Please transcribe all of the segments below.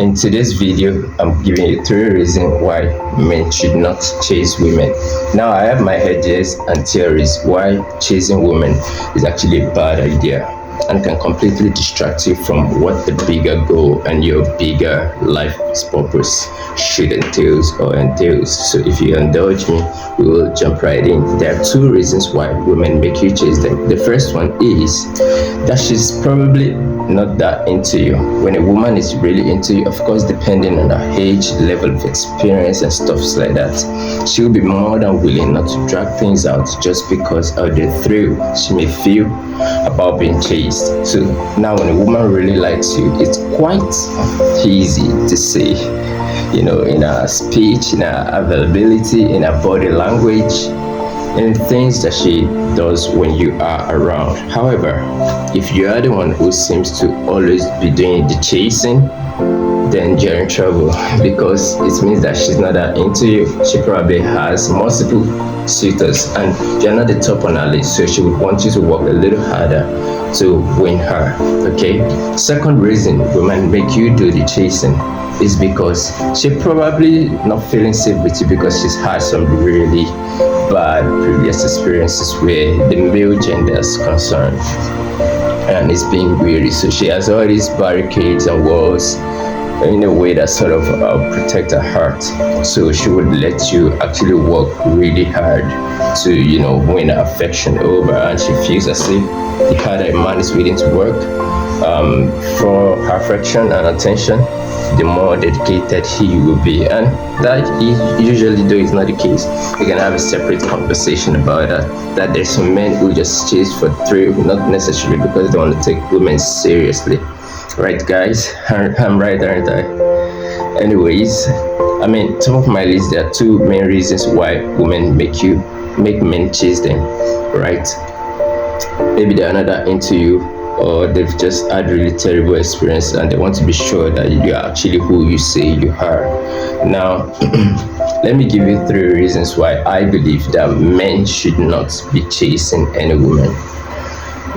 In today's video, I'm giving you 3 reasons why men should not chase women. Now, I have my ideas and theories why chasing women is actually a bad idea and can completely distract you from what the bigger goal and your bigger life purpose should entails. So if you indulge me, we will jump right in. There are 2 reasons why women make you chase them. The first one is that she's probably not that into you. When a woman is really into you, of course, depending on her age, level of experience and stuff like that, she'll be more than willing not to drag things out just because of the thrill she may feel about being chased. So now when a woman really likes you, it's quite easy to see, in her speech, in her availability, in her body language, and things that she does when you are around. However, if you are the one who seems to always be doing the chasing, then you're in trouble because it means that she's not that into you. She probably has multiple suitors and you're not the top on her list, so she would want you to work a little harder to win her. Okay. Second reason women make you do the chasing is because she probably not feeling safe with you because she's had some really bad previous experiences where the male gender is concerned and it's being weary. So she has all these barricades and walls in a way that sort of protect her heart. So she would let you actually work really hard to, win her affection over, and she feels as if the harder a man is willing to work for her affection and attention, the more dedicated he will be. And that usually though is not the case. We can have a separate conversation about that there's some men who just chase for thrill, not necessarily because they want to take women seriously. Right, guys? I'm right, aren't I? Anyways, top of my list, there are 2 main reasons why women make men chase them, right? Maybe they're not that into you, or they've just had really terrible experience and they want to be sure that you are actually who you say you are. Now, let me give you 3 reasons why I believe that men should not be chasing any woman.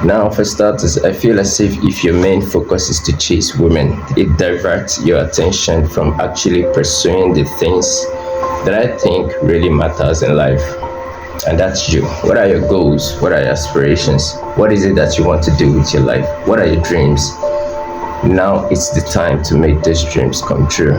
Now, for starters, I feel as if your main focus is to chase women, it diverts your attention from actually pursuing the things that I think really matters in life. And that's you. What are your goals? What are your aspirations? What is it that you want to do with your life? What are your dreams? Now it's the time to make those dreams come true.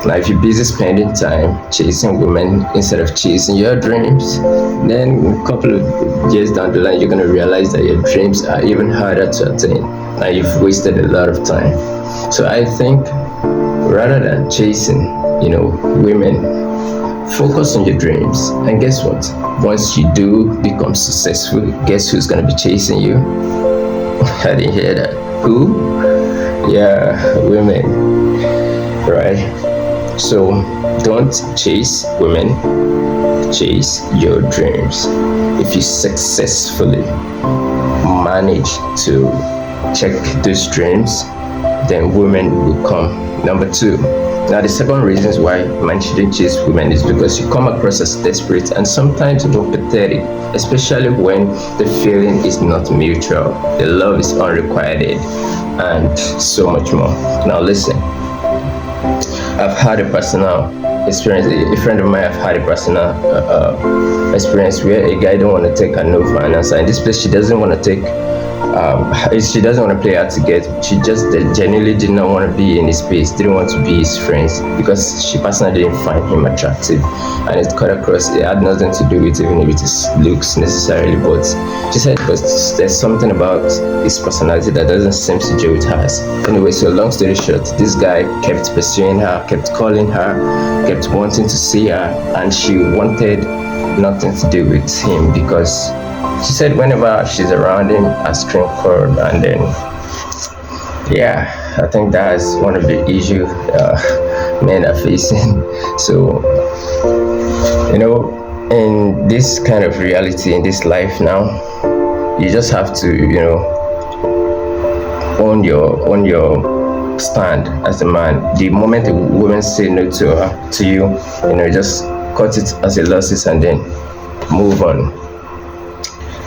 Now, if you're busy spending time chasing women instead of chasing your dreams, then a couple of years down the line, you're going to realize that your dreams are even harder to attain. Now, you've wasted a lot of time. So I think rather than chasing, women, focus on your dreams. And guess what? Once you do become successful, guess who's going to be chasing you? I didn't hear that. Who? Yeah, women, right? So don't chase women, chase your dreams. If you successfully manage to check those dreams, then women will come. Number 2. Now, the second reason why men shouldn't chase women is because you come across as desperate and sometimes even pathetic, especially when the feeling is not mutual, the love is unrequited, and so much more. Now, listen, I've had a personal experience. A friend of mine have had a personal experience where a guy don't want to take a no for an answer. In this place, she doesn't want to take. She doesn't want to play hard to get. She just genuinely did not want to be in his space, didn't want to be his friends because she personally didn't find him attractive, and it cut across. It had nothing to do with even if it is looks necessarily, but she said, but there's something about his personality that doesn't seem to do with hers. Anyway, so long story short, this guy kept pursuing her, kept calling her, kept wanting to see her, and she wanted nothing to do with him because she said whenever she's around him, her screen curled, and then, yeah, I think that's one of the issues men are facing. So, in this kind of reality, in this life now, you just have to, own your stand as a man. The moment a woman say no to you, just cut it as a losses and then move on.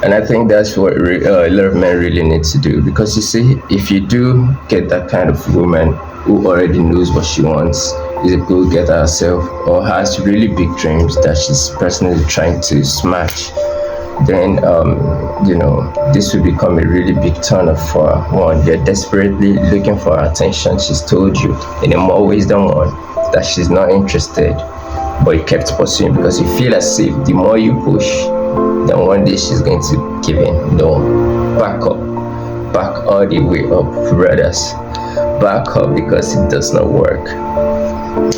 And I think that's what a lot of men really need to do, because you see, if you do get that kind of woman who already knows what she wants, is a go-getter herself, or has really big dreams that she's personally trying to smash, then this will become a really big turn off for her. One, you're desperately looking for her attention. She's told you in more ways than one that she's not interested, but you kept pursuing because you feel as if the more you push, then one day she's going to give in. No, back up, back all the way up, brothers. Back up, because it does not work.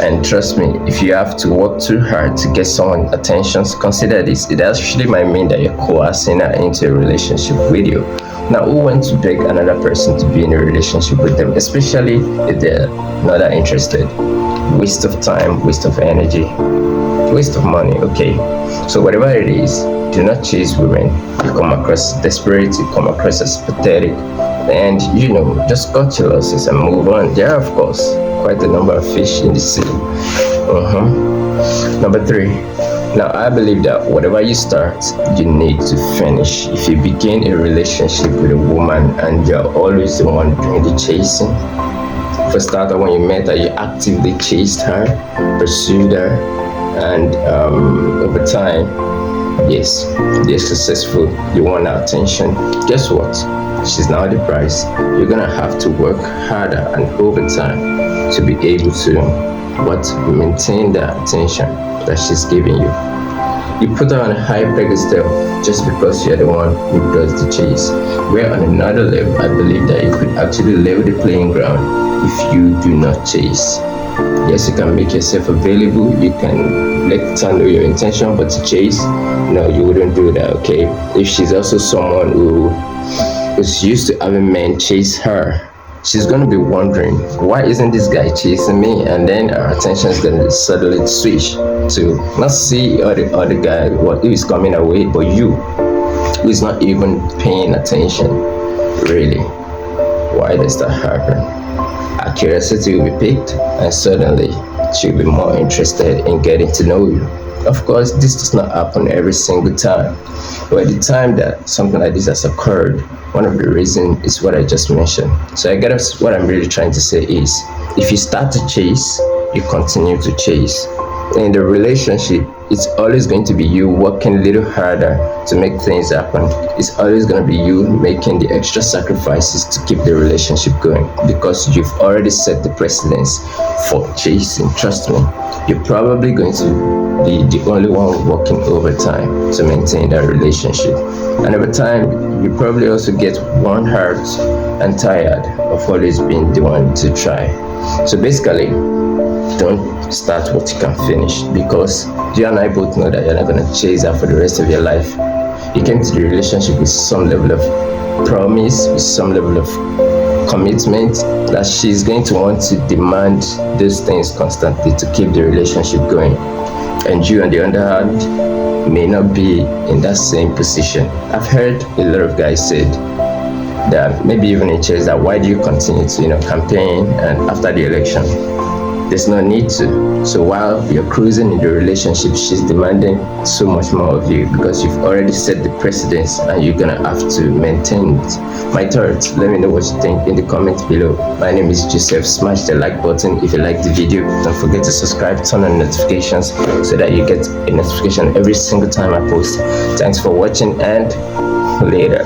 And trust me, if you have to work too hard to get someone's attention, consider this. It actually might mean that you're coercing her into a relationship with you. Now, who wants to beg another person to be in a relationship with them, especially if they're not that interested? Waste of time, waste of energy, waste of money. Okay, so whatever it is, do not chase women. You come across desperate, you come across as pathetic, and just cut your losses and move on. There are, of course, quite a number of fish in the sea. Number 3. Now, I believe that whatever you start, you need to finish. If you begin a relationship with a woman and you're always the one doing the chasing, for starter, when you met her, you actively chased her, pursued her, and over time, yes, you're successful, you won her attention. Guess what? She's now the prize. You're gonna have to work harder and over time to be able to maintain the attention that she's giving you. You put her on a high pedestal just because you're the one who does the chase. Where on another level, I believe that you could actually level the playing ground if you do not chase. Yes, you can make yourself available, you can let her know your intention, but to chase, no, you wouldn't do that. Okay, if she's also someone who is used to having men chase her, she's going to be wondering, why isn't this guy chasing me? And then her attention is going to suddenly switch to not see other guy who is coming away, but you, who is not even paying attention. Really, why does that happen? Her curiosity will be piqued, and suddenly she'll be more interested in getting to know you. Of course, this does not happen every single time, but the time that something like this has occurred, one of the reasons is what I just mentioned. So I guess what I'm really trying to say is, if you start to chase, you continue to chase. In the relationship, it's always going to be you working a little harder to make things happen. It's always going to be you making the extra sacrifices to keep the relationship going, because you've already set the precedence for chasing. Trust me, you're probably going to be the only one working overtime to maintain that relationship. And over time, you probably also get worn out and tired of always being the one to try. So basically, don't start what you can finish, because you and I both know that you're not going to chase her for the rest of your life. You came to the relationship with some level of promise, with some level of commitment, that she's going to want to demand those things constantly to keep the relationship going. And you, on the other hand, may not be in that same position. I've heard a lot of guys said that, maybe even in church, that why do you continue to campaign, and after the election there's no need to. So while you're cruising in the relationship, she's demanding so much more of you, because you've already set the precedence and you're gonna have to maintain it. My thoughts, let me know what you think in the comments below. My name is Joseph. Smash the like button if you like the video. Don't forget to subscribe, turn on notifications so that you get a notification every single time I post. Thanks for watching, and later.